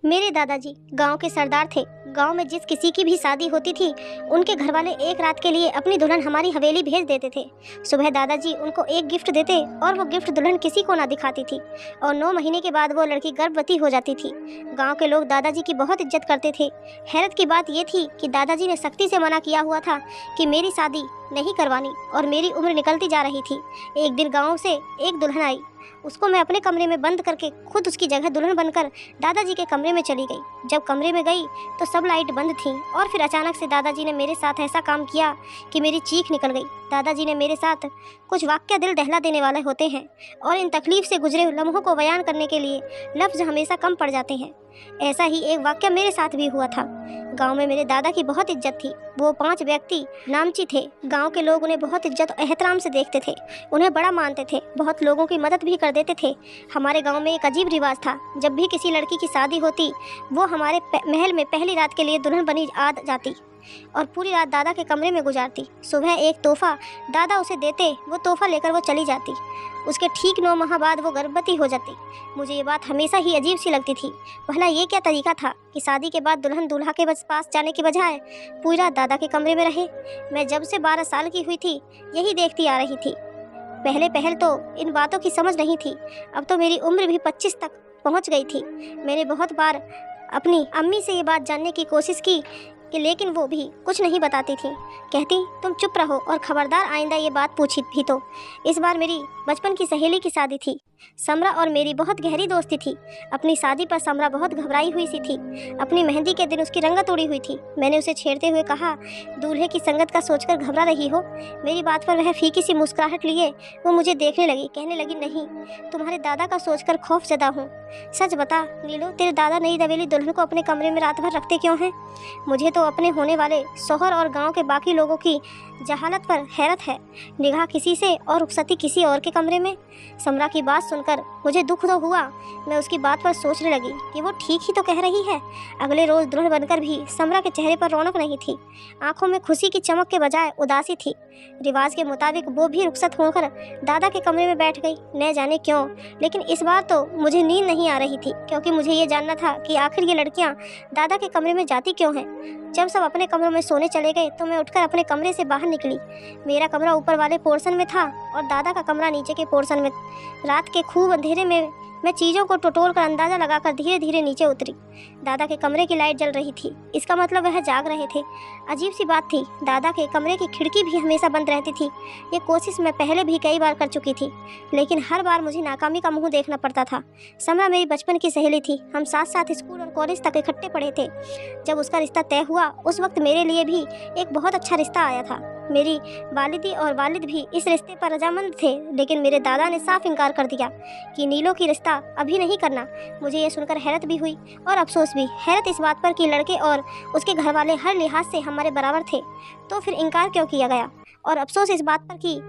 मेरे दादाजी गांव के सरदार थे। गांव में जिस किसी की भी शादी होती थी, उनके घर वाले एक रात के लिए अपनी दुल्हन हमारी हवेली भेज देते थे। सुबह दादाजी उनको एक गिफ्ट देते और वो गिफ्ट दुल्हन किसी को ना दिखाती थी, और 9 महीने के बाद वो लड़की गर्भवती हो जाती थी। गांव के लोग दादाजी की बहुत इज्जत करते थे। हैरत की बात ये थी कि दादाजी ने सख्ती से मना किया हुआ था कि मेरी शादी नहीं करवानी, और मेरी उम्र निकलती जा रही थी। एक दिन गाँव से एक दुल्हन आई। उसको मैं अपने कमरे में बंद करके खुद उसकी जगह दुल्हन बनकर दादाजी के कमरे में चली गई। जब कमरे में गई तो सब लाइट बंद थी, और फिर अचानक से दादाजी ने मेरे साथ ऐसा काम किया कि मेरी चीख निकल गई। दादाजी ने मेरे साथ कुछ वाक्य दिल दहला देने वाले होते हैं, और इन तकलीफ से गुजरे लम्हों को बयान करने के लिए लफ्ज़ हमेशा कम पड़ जाते हैं। ऐसा ही एक वाक्य मेरे साथ भी हुआ था। गांव में मेरे दादा की बहुत इज्जत थी। वो 5 व्यक्ति नामची थे। गांव के लोग उन्हें बहुत इज्जत और एहतराम से देखते थे, उन्हें बड़ा मानते थे, बहुत लोगों की मदद भी कर देते थे। हमारे गांव में एक अजीब रिवाज था, जब भी किसी लड़की की शादी होती, वो हमारे महल में पहली रात के लिए दुल्हन बनी आ जाती और पूरी रात दादा के कमरे में गुजारती। सुबह एक तोहफा दादा उसे देते, वो तोहफा लेकर वो चली जाती। उसके ठीक 9 माह बाद वो गर्भवती हो जाती। मुझे ये बात हमेशा ही अजीब सी लगती थी। भला ये क्या तरीका था कि शादी के बाद दुल्हन दूल्हा के पास जाने की बजाय पूरी रात दादा के कमरे में रहे। मैं जब से 12 साल की हुई थी यही देखती आ रही थी। पहल तो इन बातों की समझ नहीं थी, अब तो मेरी उम्र भी 25 तक पहुंच गई थी। मैंने बहुत बार अपनी अम्मी से ये बात जानने की कोशिश की लेकिन वो भी कुछ नहीं बताती थी। कहती तुम चुप रहो और खबरदार आइंदा ये बात पूछी भी तो। इस बार मेरी बचपन की सहेली की शादी थी। समरा और मेरी बहुत गहरी दोस्ती थी। अपनी शादी पर समरा बहुत घबराई हुई सी थी। अपनी मेहंदी के दिन उसकी रंगत उड़ी हुई थी। मैंने उसे छेड़ते हुए कहा, दूल्हे की संगत का सोचकर घबरा रही हो? मेरी बात पर वह फीकी सी मुस्कुराहट लिए वो मुझे देखने लगी। कहने लगी, नहीं, तुम्हारे दादा का सोचकर खौफजदा हूँ। सच बता नीलो, तेरे दादा नई नवेली दुल्हन को अपने कमरे में रात भर रखते क्यों हैं? मुझे तो अपने होने वाले शौहर और गाँव के बाकी लोगों की जहालत पर हैरत है। निगाह किसी से और रुखसती किसी और के कमरे में। समरा की बात सुनकर मुझे दुख तो हुआ। मैं उसकी बात पर सोचने लगी कि वो ठीक ही तो कह रही है। अगले रोज़ दुल्हन बनकर भी समरा के चेहरे पर रौनक नहीं थी। आंखों में खुशी की चमक के बजाय उदासी थी। रिवाज के मुताबिक वो भी रुखसत होकर दादा के कमरे में बैठ गई। न जाने क्यों, लेकिन इस बार तो मुझे नींद नहीं आ रही थी, क्योंकि मुझे ये जानना था कि आखिर ये लड़कियाँ दादा के कमरे में जाती क्यों हैं। जब सब अपने कमरों में सोने चले गए तो मैं उठकर अपने कमरे से बाहर निकली। मेरा कमरा ऊपर वाले पोर्शन में था और दादा का कमरा नीचे के पोर्शन में। रात के खूब अंधेरे में मैं चीज़ों को टटोल कर अंदाज़ा लगाकर धीरे धीरे नीचे उतरी। दादा के कमरे की लाइट जल रही थी, इसका मतलब वह जाग रहे थे। अजीब सी बात थी, दादा के कमरे की खिड़की भी हमेशा बंद रहती थी। ये कोशिश मैं पहले भी कई बार कर चुकी थी, लेकिन हर बार मुझे नाकामी का मुंह देखना पड़ता था। समरा मेरी बचपन की सहेली थी। हम साथ साथ स्कूल और कॉलेज तक इकट्ठे पढ़े थे। जब उसका रिश्ता तय हुआ उस वक्त मेरे लिए भी एक बहुत अच्छा रिश्ता आया था। मेरी वालिदी और वालिद भी इस रिश्ते पर रजामंद थे, लेकिन मेरे दादा ने साफ इनकार कर दिया कि नीलो की रिश्ता अभी नहीं करना। मुझे ये सुनकर हैरत भी हुई और अफसोस भी। हैरत इस बात पर कि लड़के और उसके घर वाले हर लिहाज से हमारे बराबर थे, तो फिर इनकार क्यों किया गया, और अफसोस इस बात पर कि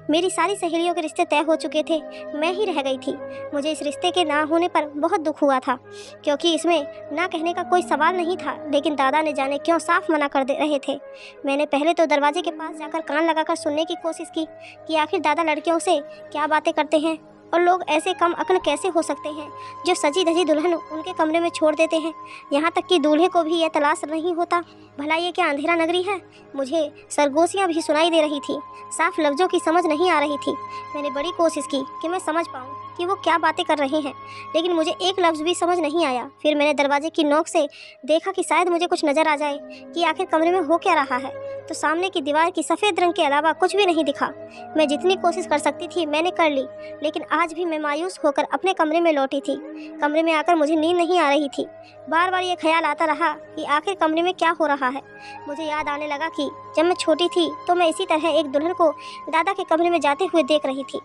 मेरी सारी सहेलियों के रिश्ते तय हो चुके थे, मैं ही रह गई थी। मुझे इस रिश्ते के ना होने पर बहुत दुख हुआ था, क्योंकि इसमें ना कहने का कोई सवाल नहीं था, लेकिन दादा ने जाने क्यों साफ मना कर दे रहे थे। मैंने पहले तो दरवाजे के पास जाकर कान लगाकर सुनने की कोशिश की कि आखिर दादा लड़कियों से क्या बातें करते हैं, और लोग ऐसे कम अक्ल कैसे हो सकते हैं जो सजी धजी दुल्हन उनके कमरे में छोड़ देते हैं। यहाँ तक कि दूल्हे को भी यह तलाश नहीं होता। भला ये क्या अंधेरा नगरी है? मुझे सरगोशियाँ भी सुनाई दे रही थी, साफ लफ्ज़ों की समझ नहीं आ रही थी। मैंने बड़ी कोशिश की कि मैं समझ पाऊँ कि वो क्या बातें कर रहे हैं, लेकिन मुझे एक लफ्ज़ भी समझ नहीं आया। फिर मैंने दरवाजे की नोक से देखा कि शायद मुझे कुछ नज़र आ जाए कि आखिर कमरे में हो क्या रहा है, तो सामने की दीवार की सफ़ेद रंग के अलावा कुछ भी नहीं दिखा। मैं जितनी कोशिश कर सकती थी मैंने कर ली, लेकिन आज भी मैं मायूस होकर अपने कमरे में लौटी थी। कमरे में आकर मुझे नींद नहीं आ रही थी। बार बार ये ख्याल आता रहा कि आखिर कमरे में क्या हो रहा है। मुझे याद आने लगा कि जब मैं छोटी थी तो मैं इसी तरह एक दुल्हन को दादा के कमरे में जाते हुए देख रही थी।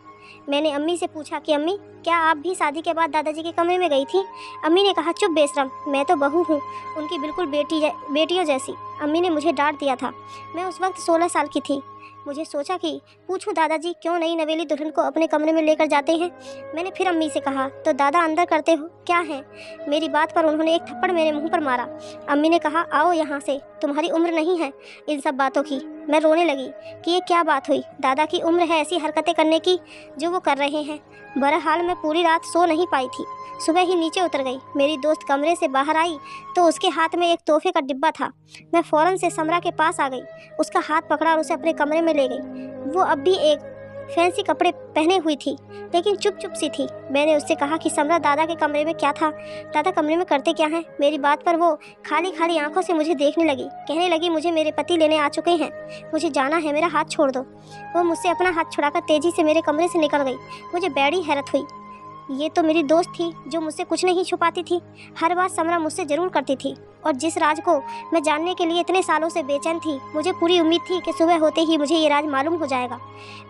मैंने अम्मी से पूछा कि अम्मी, क्या आप भी शादी के बाद दादाजी के कमरे में गई थी? अम्मी ने कहा, चुप बेशरम, मैं तो बहू हूँ, उनकी बिल्कुल बेटियों जैसी। अम्मी ने मुझे डांट दिया था। मैं उस वक्त 16 साल की थी। मुझे सोचा कि पूछूं दादाजी क्यों नई नवेली दुल्हन को अपने कमरे में लेकर जाते हैं। मैंने फिर अम्मी से कहा, तो दादा अंदर करते हो क्या है? मेरी बात पर उन्होंने एक थप्पड़ मेरे मुंह पर मारा। अम्मी ने कहा, आओ यहाँ से, तुम्हारी उम्र नहीं है इन सब बातों की। मैं रोने लगी कि ये क्या बात हुई। दादा की उम्र है ऐसी हरकतें करने की जो वो कर रहे हैं। बहरहाल मैं पूरी रात सो नहीं पाई थी। सुबह ही नीचे उतर गई। मेरी दोस्त कमरे से बाहर आई तो उसके हाथ में एक तोहफे का डिब्बा था। मैं फ़ौरन से समरा के पास आ गई, उसका हाथ पकड़ा और उसे अपने कमरे में ले गई। वो अब भी एक फैंसी कपड़े पहने हुई थी, लेकिन चुप चुप सी थी। मैंने उससे कहा कि समरा, दादा के कमरे में क्या था? दादा कमरे में करते क्या हैं? मेरी बात पर वो खाली खाली आंखों से मुझे देखने लगी। कहने लगी, मुझे मेरे पति लेने आ चुके हैं, मुझे जाना है, मेरा हाथ छोड़ दो। वो मुझसे अपना हाथ छुड़ाकर तेजी से मेरे कमरे से निकल गई। मुझे बड़ी हैरत हुई। ये तो मेरी दोस्त थी जो मुझसे कुछ नहीं छुपाती थी। हर बात समरा मुझसे ज़रूर करती थी, और जिस राज को मैं जानने के लिए इतने सालों से बेचैन थी, मुझे पूरी उम्मीद थी कि सुबह होते ही मुझे ये राज मालूम हो जाएगा।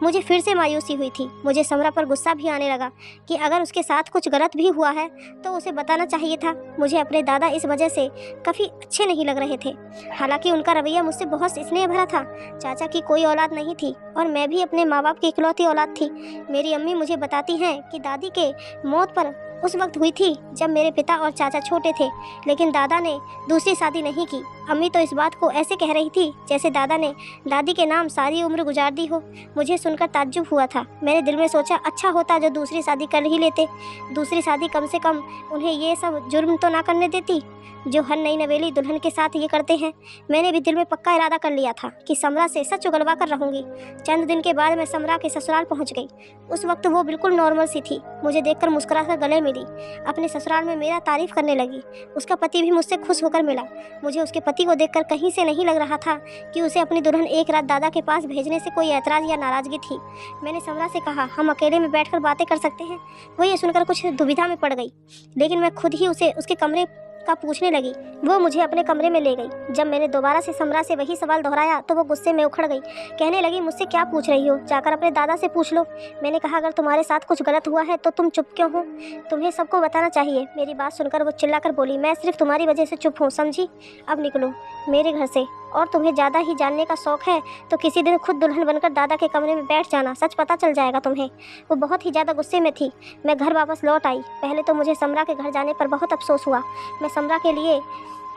मुझे फिर से मायूसी हुई थी। मुझे समरा पर गुस्सा भी आने लगा कि अगर उसके साथ कुछ गलत भी हुआ है तो उसे बताना चाहिए था। मुझे अपने दादा इस वजह से काफ़ी अच्छे नहीं लग रहे थे। हालांकि उनका रवैया मुझसे बहुत स्नेह भरा था। चाचा की कोई औलाद नहीं थी और मैं भी अपने माँ बाप की इकलौती औलाद थी। मेरी अम्मी मुझे बताती हैं कि दादी के मौत पर उस वक्त हुई थी जब मेरे पिता और चाचा छोटे थे, लेकिन दादा ने दूसरी शादी नहीं की। अम्मी तो इस बात को ऐसे कह रही थी जैसे दादा ने दादी के नाम सारी उम्र गुजार दी हो। मुझे सुनकर ताज्जुब हुआ था। मैंने दिल में सोचा, अच्छा होता जो दूसरी शादी कर ही लेते। दूसरी शादी कम से कम उन्हें ये सब जुर्म तो ना करने देती जो हर नई नवेली दुल्हन के साथ ये करते हैं। मैंने भी दिल में पक्का इरादा कर लिया था कि समरा से सच उगलवा कर रहूंगी। चंद दिन के बाद मैं समरा के ससुराल पहुंच गई। उस वक्त वो बिल्कुल नॉर्मल सी थी। मुझे देखकर मुस्कुराकर गले मिली, अपने ससुराल में मेरा तारीफ करने लगी। उसका पति भी मुझसे खुश होकर मिला। मुझे उसके पति को देखकर कहीं से नहीं लग रहा था कि उसे अपनी दुल्हन एक रात दादा के पास भेजने से कोई ऐतराज़ या नाराज़गी थी। मैंने समरा से कहा, हम अकेले में बैठकर बातें कर सकते हैं? वो ये सुनकर कुछ दुविधा में पड़ गई, लेकिन मैं खुद ही उसे उसके कमरे का पूछने लगी। वो मुझे अपने कमरे में ले गई। जब मैंने दोबारा से समरा से वही सवाल दोहराया तो वो गुस्से में उखड़ गई। कहने लगी, मुझसे क्या पूछ रही हो? जाकर अपने दादा से पूछ लो। मैंने कहा, अगर तुम्हारे साथ कुछ गलत हुआ है तो तुम चुप क्यों हो? तुम्हें सबको बताना चाहिए। मेरी बात सुनकर वो चिल्लाकर बोली, मैं सिर्फ तुम्हारी वजह से चुप हूँ, समझी? अब निकलो मेरे घर से। और तुम्हें ज़्यादा ही जानने का शौक़ है तो किसी दिन खुद दुल्हन बनकर दादा के कमरे में बैठ जाना, सच पता चल जाएगा तुम्हें। वो बहुत ही ज़्यादा गुस्से में थी। मैं घर वापस लौट आई। पहले तो मुझे समरा के घर जाने पर बहुत अफसोस हुआ। मैं समरा के लिए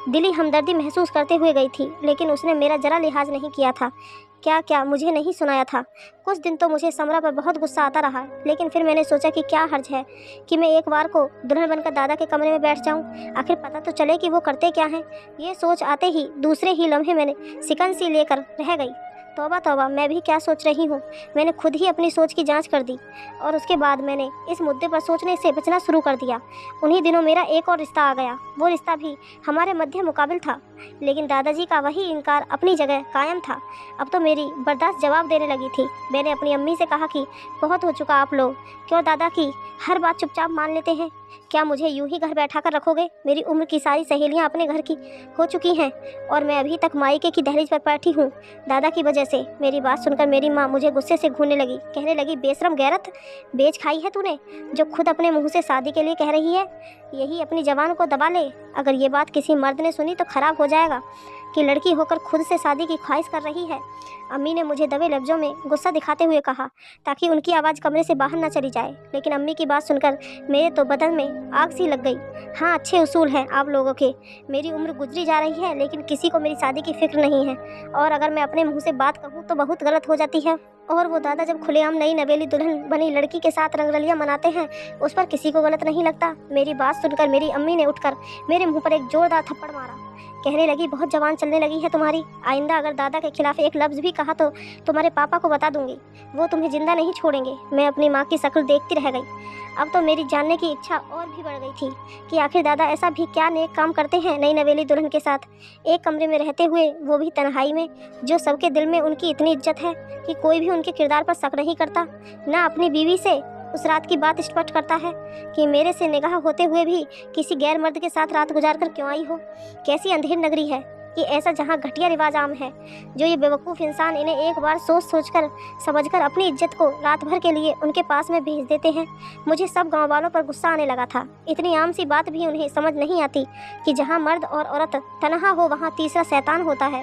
दिली हमदर्दी महसूस करते हुए गई थी, लेकिन उसने मेरा जरा लिहाज नहीं किया था। क्या क्या मुझे नहीं सुनाया था। कुछ दिन तो मुझे समरा पर बहुत गुस्सा आता रहा, लेकिन फिर मैंने सोचा कि क्या हर्ज है कि मैं एक बार को दुल्हन बनकर दादा के कमरे में बैठ जाऊं। आखिर पता तो चले कि वो करते क्या हैं। ये सोच आते ही दूसरे ही लम्हे मैंने सिकन सी लेकर रह गई। तौबा तौबा, मैं भी क्या सोच रही हूँ। मैंने खुद ही अपनी सोच की जांच कर दी और उसके बाद मैंने इस मुद्दे पर सोचने से बचना शुरू कर दिया। उन्हीं दिनों मेरा एक और रिश्ता आ गया। वो रिश्ता भी हमारे मध्य मुकाबिल था, लेकिन दादाजी का वही इनकार अपनी जगह कायम था। अब तो मेरी बर्दाश्त जवाब देने लगी थी। मैंने अपनी अम्मी से कहा कि बहुत हो चुका आप लोग, क्यों दादा की हर बात चुपचाप मान लेते हैं? क्या मुझे यूं ही घर बैठा कर रखोगे? मेरी उम्र की सारी सहेलियां अपने घर की हो चुकी हैं और मैं अभी तक मायके की दहलीज पर बैठी हूँ दादा की वजह से। मेरी बात सुनकर मेरी माँ मुझे गुस्से से घूरने लगी। कहने लगी, बेशरम गैरत, बेच खाई है तूने जो खुद अपने मुंह से शादी के लिए कह रही है? यही अपनी जबान को दबा ले। अगर ये बात किसी मर्द ने सुनी तो खराब हो जाएगा कि लड़की होकर खुद से शादी की ख्वाहिश कर रही है। अम्मी ने मुझे दबे लफ्ज़ों में गुस्सा दिखाते हुए कहा ताकि उनकी आवाज़ कमरे से बाहर न चली जाए, लेकिन अम्मी की बात सुनकर मेरे तो बदन में आग सी लग गई। हाँ, अच्छे उसूल हैं आप लोगों के। मेरी उम्र गुजरी जा रही है, लेकिन किसी को मेरी शादी की फिक्र नहीं है, और अगर मैं अपने मुँह से बात कहूँ तो बहुत गलत हो जाती है। और वो दादा जब खुलेआम नई नवेली दुल्हन बनी लड़की के साथ रंगरलियां मनाते हैं, उस पर किसी को गलत नहीं लगता। मेरी बात सुनकर मेरी अम्मी ने उठकर मेरे मुंह पर एक जोरदार थप्पड़ मारा। कहने लगी, बहुत जवान चलने लगी है तुम्हारी। आइंदा अगर दादा के खिलाफ एक लफ्ज़ भी कहा तो तुम्हारे पापा को बता दूंगी, वो तुम्हें जिंदा नहीं छोड़ेंगे। मैं अपनी माँ की शक्ल देखती रह गई। अब तो मेरी जानने की इच्छा और भी बढ़ गई थी कि आखिर दादा ऐसा भी क्या नेक काम करते हैं नई नवेली दुल्हन के साथ, एक कमरे में रहते हुए, वो भी तन्हाई में, जो सबके दिल में उनकी इतनी इज्जत है कि कोई भी उनके किरदार पर शक नहीं करता। ना अपनी बीवी से उस रात की बात स्पष्ट करता है कि मेरे से निगाह होते हुए भी किसी गैर मर्द के साथ रात गुजार कर क्यों आई हो। कैसी अंधेर नगरी है कि ऐसा जहाँ घटिया रिवाज आम है, जो ये बेवकूफ़ इंसान इन्हें एक बार सोच कर समझकर अपनी इज्जत को रात भर के लिए उनके पास में भेज देते हैं। मुझे सब गांव वालों पर गुस्सा आने लगा था। इतनी आम सी बात भी उन्हें समझ नहीं आती कि जहाँ मर्द और औरत तनहा हो वहाँ तीसरा शैतान होता है।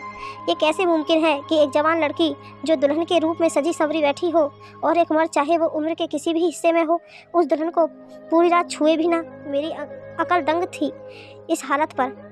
ये कैसे मुमकिन है कि एक जवान लड़की जो दुल्हन के रूप में सजी सवरी बैठी हो और एक मर्द चाहे वो उम्र के किसी भी हिस्से में हो उस दुल्हन को पूरी रात छुए भी ना। मेरी अकल दंग थी इस हालत पर।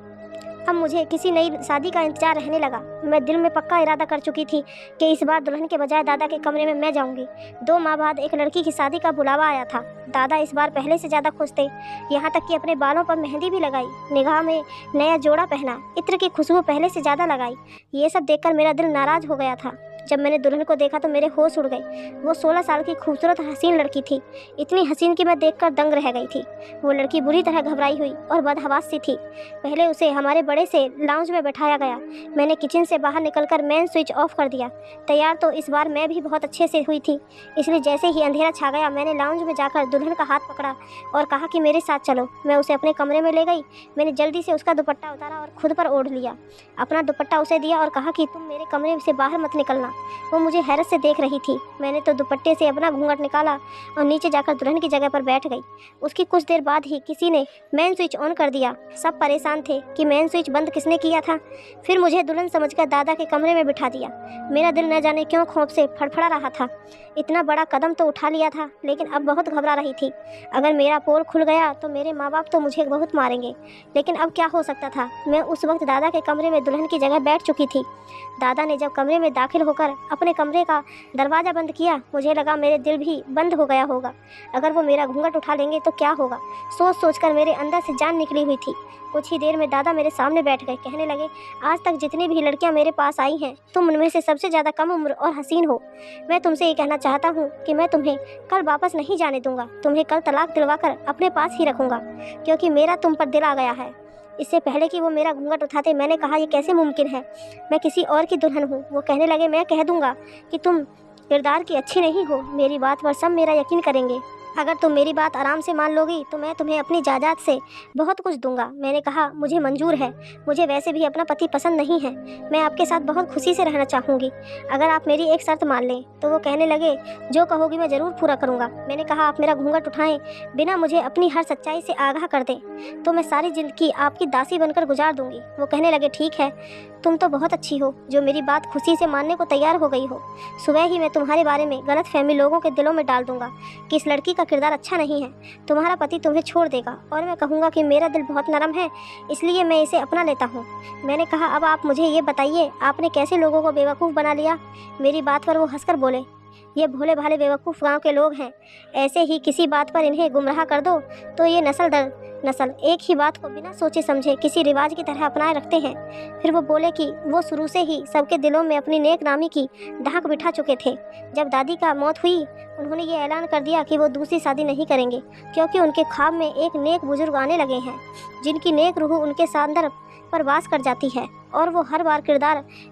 अब मुझे किसी नई शादी का इंतजार रहने लगा। मैं दिल में पक्का इरादा कर चुकी थी कि इस बार दुल्हन के बजाय दादा के कमरे में मैं जाऊंगी। 2 माह बाद एक लड़की की शादी का बुलावा आया था। दादा इस बार पहले से ज़्यादा खुश थे, यहाँ तक कि अपने बालों पर मेहंदी भी लगाई, निगाह में नया जोड़ा पहना, इत्र की खुशबू पहले से ज़्यादा लगाई। ये सब देखकर मेरा दिल नाराज़ हो गया था। जब मैंने दुल्हन को देखा तो मेरे होश उड़ गए। वो 16 साल की खूबसूरत हसीन लड़की थी, इतनी हसीन कि मैं देखकर दंग रह गई थी। वो लड़की बुरी तरह घबराई हुई और बदहवास सी थी। पहले उसे हमारे बड़े से लाउंज में बैठाया गया। मैंने किचन से बाहर निकलकर मेन स्विच ऑफ कर दिया। तैयार तो इस बार मैं भी बहुत अच्छे से हुई थी, इसलिए जैसे ही अंधेरा छा गया मैंने लाउंज में जाकर दुल्हन का हाथ पकड़ा और कहा कि मेरे साथ चलो। मैं उसे अपने कमरे में ले गई। मैंने जल्दी से उसका दुपट्टा उतारा और खुद पर ओढ़ लिया। अपना दुपट्टा उसे दिया और कहा कि तुम मेरे कमरे से बाहर मत निकलना। वो मुझे हैरत से देख रही थी। मैंने तो दुपट्टे से अपना घूंघट निकाला और नीचे जाकर दुल्हन की जगह पर बैठ गई। उसकी कुछ देर बाद ही किसी ने मेन स्विच ऑन कर दिया। सब परेशान थे कि मेन स्विच बंद किसने किया था। फिर मुझे दुल्हन समझकर दादा के कमरे में बिठा दिया। मेरा दिल न जाने क्यों खौफ से फड़फड़ा रहा था। इतना बड़ा कदम तो उठा लिया था, लेकिन अब बहुत घबरा रही थी। अगर मेरा पोल खुल गया तो मेरे माँ बाप तो मुझे बहुत मारेंगे, लेकिन अब क्या हो सकता था। मैं उस वक्त दादा के कमरे में दुल्हन की जगह बैठ चुकी थी। दादा ने जब कमरे में दाखिल होकर अपने कमरे का दरवाज़ा बंद किया, मुझे लगा मेरे दिल भी बंद हो गया होगा। अगर वो मेरा घूंघट उठा लेंगे तो क्या होगा, सोच सोचकर मेरे अंदर से जान निकली हुई थी। कुछ ही देर में दादा मेरे सामने बैठ गए। कहने लगे, आज तक जितनी भी लड़कियां मेरे पास आई हैं, तुम उनमें से सबसे ज़्यादा कम उम्र और हसीन हो। मैं तुमसे ये कहना चाहता हूँ कि मैं तुम्हें कल वापस नहीं जाने दूंगा। तुम्हें कल तलाक दिलवाकर अपने पास ही रखूँगा, क्योंकि मेरा तुम पर दिल आ गया है। इससे पहले कि वो मेरा घूंघट उठाते मैंने कहा, ये कैसे मुमकिन है, मैं किसी और की दुल्हन हूँ। वो कहने लगे, मैं कह दूँगा कि तुम किरदार की अच्छी नहीं हो। मेरी बात पर सब मेरा यकीन करेंगे। अगर तुम मेरी बात आराम से मान लोगी तो मैं तुम्हें अपनी जायदाद से बहुत कुछ दूंगा। मैंने कहा, मुझे मंजूर है। मुझे वैसे भी अपना पति पसंद नहीं है। मैं आपके साथ बहुत खुशी से रहना चाहूँगी, अगर आप मेरी एक शर्त मान लें। तो वो कहने लगे, जो कहोगी मैं ज़रूर पूरा करूँगा। मैंने कहा, आप मेरा घूंघट उठाएं बिना मुझे अपनी हर सच्चाई से आगाह कर दें तो मैं सारी ज़िंदगी आपकी दासी बनकर गुजार दूँगी। वो कहने लगे, ठीक है, तुम तो बहुत अच्छी हो जो मेरी बात खुशी से मानने को तैयार हो गई हो। सुबह ही मैं तुम्हारे बारे में गलत फहमी लोगों के दिलों में डाल दूंगा कि इस लड़की का किरदार अच्छा नहीं है। तुम्हारा पति तुम्हें छोड़ देगा और मैं कहूँगा कि मेरा दिल बहुत नरम है, इसलिए मैं इसे अपना लेता हूँ। मैंने कहा, अब आप मुझे ये बताइए, आपने कैसे लोगों को बेवकूफ़ बना लिया। मेरी बात पर वो हंसकर बोले, ये भोले भाले बेवकूफ़ गांव के लोग हैं। ऐसे ही किसी बात पर इन्हें गुमराह कर दो तो ये नस्ल दर नस्ल एक ही बात को बिना सोचे समझे किसी रिवाज की तरह अपनाए रखते हैं। फिर वो बोले कि वो शुरू से ही सबके दिलों में अपनी नेक नामी की धाक बिठा चुके थे। जब दादी का मौत हुई, उन्होंने ये ऐलान कर दिया कि वो दूसरी शादी नहीं करेंगे, क्योंकि उनके ख्वाब में एक नेक बुजुर्ग आने लगे हैं जिनकी नेक रूह उनके सांदर पर वास कर जाती है और वो हर बार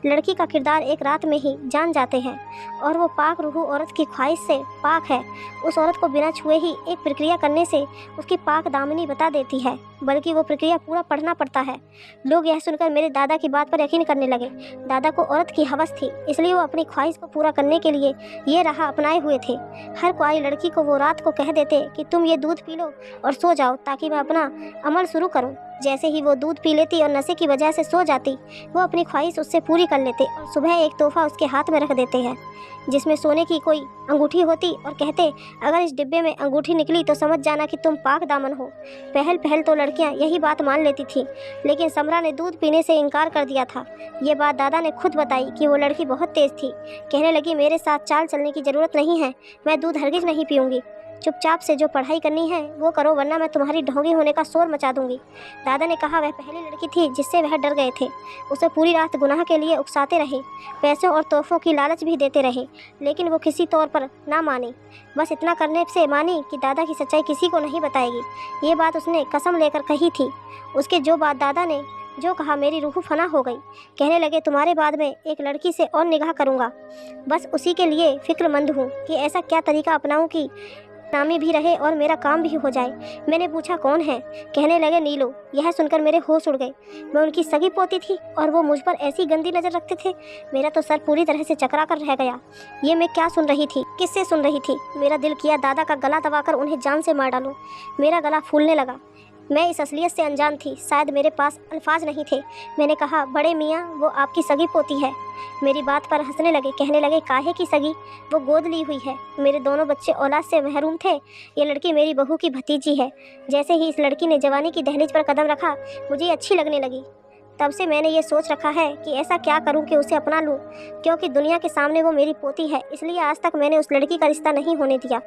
लड़की का किरदार एक रात में ही जान जाते हैं। और वो पाक रूह औरत की ख्वाहिश से पाक है। उस औरत को बिना छुए ही एक प्रक्रिया करने से उसकी पाक दामनी बता देती है, बल्कि वो प्रक्रिया पूरा पढ़ना पड़ता है। लोग यह सुनकर मेरे दादा की बात पर यकीन करने लगे। दादा को औरत की हवस थी, इसलिए वो अपनी ख्वाहिश को पूरा करने के लिए ये राह अपनाए हुए थे। हर कुआरी लड़की को वो रात को कह देते कि तुम ये दूध पी लो और सो जाओ ताकि मैं अपना अमल शुरू करूँ। जैसे ही वो दूध पी लेती और नशे की वजह से सो जाती, वो अपनी ख्वाहिश उससे पूरी कर लेते और सुबह एक तोहफा उसके हाथ में रख देते हैं जिसमें सोने की कोई अंगूठी होती और कहते, अगर इस डिब्बे में अंगूठी निकली तो समझ जाना कि तुम पाक दामन हो। पहल तो लड़कियां यही बात मान लेती थी, लेकिन समरा ने दूध पीने से इनकार कर दिया था। ये बात दादा ने खुद बताई कि वो लड़की बहुत तेज़ थी। कहने लगी, मेरे साथ चाल चलने की ज़रूरत नहीं है, मैं दूध हरगिज़ नहीं पीऊँगी। चुपचाप से जो पढ़ाई करनी है वो करो, वरना मैं तुम्हारी ढोंगी होने का शोर मचा दूंगी। दादा ने कहा, वह पहली लड़की थी जिससे वह डर गए थे। उसे पूरी रात गुनाह के लिए उकसाते रहे, पैसों और तोहफों की लालच भी देते रहे, लेकिन वो किसी तौर पर ना मानी। बस इतना करने से मानी कि दादा की सच्चाई किसी को नहीं बताएगी। ये बात उसने कसम लेकर कही थी। उसके जो बात दादा ने जो कहा, मेरी रूह फना हो गई। कहने लगे, तुम्हारे बाद में एक लड़की से और निगाह करूँगा, बस उसी के लिए फ़िक्रमंद हूँ कि ऐसा क्या तरीका अपनाऊँ कि नामी भी रहे और मेरा काम भी हो जाए। मैंने पूछा, कौन है? कहने लगे, नीलो। यह सुनकर मेरे होश उड़ गए। मैं उनकी सगी पोती थी और वो मुझ पर ऐसी गंदी नज़र रखते थे। मेरा तो सर पूरी तरह से चकरा कर रह गया। ये मैं क्या सुन रही थी, किससे सुन रही थी? मेरा दिल किया दादा का गला दबाकर उन्हें जान से मार डालूं। मेरा गला फूलने लगा। मैं इस असलियत से अनजान थी, शायद मेरे पास अल्फाज नहीं थे। मैंने कहा, बड़े मियाँ, वो आपकी सगी पोती है। मेरी बात पर हंसने लगे। कहने लगे, काहे की सगी? वो गोद ली हुई है। मेरे दोनों बच्चे औलाद से महरूम थे। ये लड़की मेरी बहू की भतीजी है। जैसे ही इस लड़की ने जवानी की दहलीज पर कदम रखा, मुझे अच्छी लगने लगी। तब से मैंने ये सोच रखा है कि ऐसा क्या करूं कि उसे अपना लूं, क्योंकि दुनिया के सामने वो मेरी पोती है, इसलिए आज तक मैंने उस लड़की का रिश्ता नहीं होने दिया।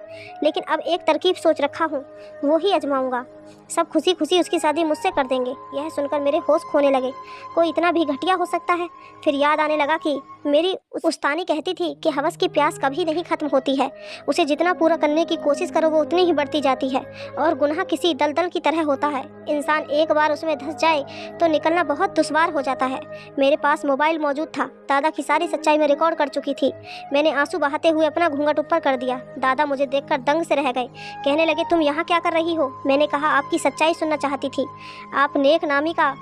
लेकिन अब एक तरकीब सोच रखा हूँ, वो ही आजमाऊंगा। सब खुशी खुशी उसकी शादी मुझसे कर देंगे। यह सुनकर मेरे होश खोने लगे। कोई इतना भी घटिया हो सकता है? फिर याद आने लगा कि मेरी उस्तानी कहती थी कि हवस की प्यास कभी नहीं खत्म होती है, उसे जितना पूरा करने की कोशिश करो वो उतनी ही बढ़ती जाती है, और गुनाह किसी दलदल की तरह होता है। इंसान एक बार उसमें धंस जाए तो निकलना बहुत दुश्वार हो जाता है। मेरे पास मोबाइल मौजूद था। दादा की सारी सच्चाई मैं रिकॉर्ड कर चुकी थी। मैंने आंसू बहाते हुए अपना घूंघट ऊपर कर दिया। दादा मुझे देखकर दंग से रह गए। कहने लगे, तुम यहाँ क्या कर रही हो? मैंने कहा, आपकी सच्चाई सुनना चाहती थी। आप नेक नामी का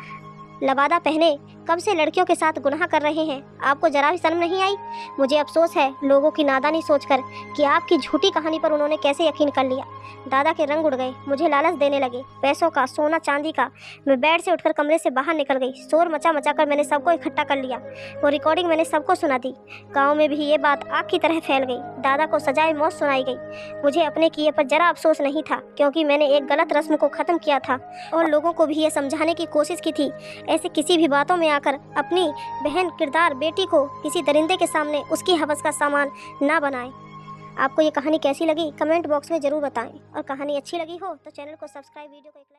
लबादा पहने कब से लड़कियों के साथ गुनाह कर रहे हैं? आपको जरा भी शर्म नहीं आई? मुझे अफसोस है लोगों की नादानी सोचकर कि आपकी झूठी कहानी पर उन्होंने कैसे यकीन कर लिया। दादा के रंग उड़ गए, मुझे लालच देने लगे, पैसों का, सोना चांदी का। मैं बेड से उठकर कमरे से बाहर निकल गई। शोर मचा मचा कर मैंने सबको इकट्ठा कर लिया। वो रिकॉर्डिंग मैंने सबको सुना दी। गाँव में भी ये बात आग की तरह फैल गई। दादा को सजाए मौत सुनाई गई। मुझे अपने किए पर जरा अफसोस नहीं था, क्योंकि मैंने एक गलत रस्म को ख़त्म किया था और लोगों को भी ये समझाने की कोशिश की थी, ऐसे किसी भी बातों में आकर अपनी बहन किरदार बेटी को किसी दरिंदे के सामने उसकी हवस का सामान ना बनाएं। आपको ये कहानी कैसी लगी कमेंट बॉक्स में ज़रूर बताएं, और कहानी अच्छी लगी हो तो चैनल को सब्सक्राइब, वीडियो को एक लाइक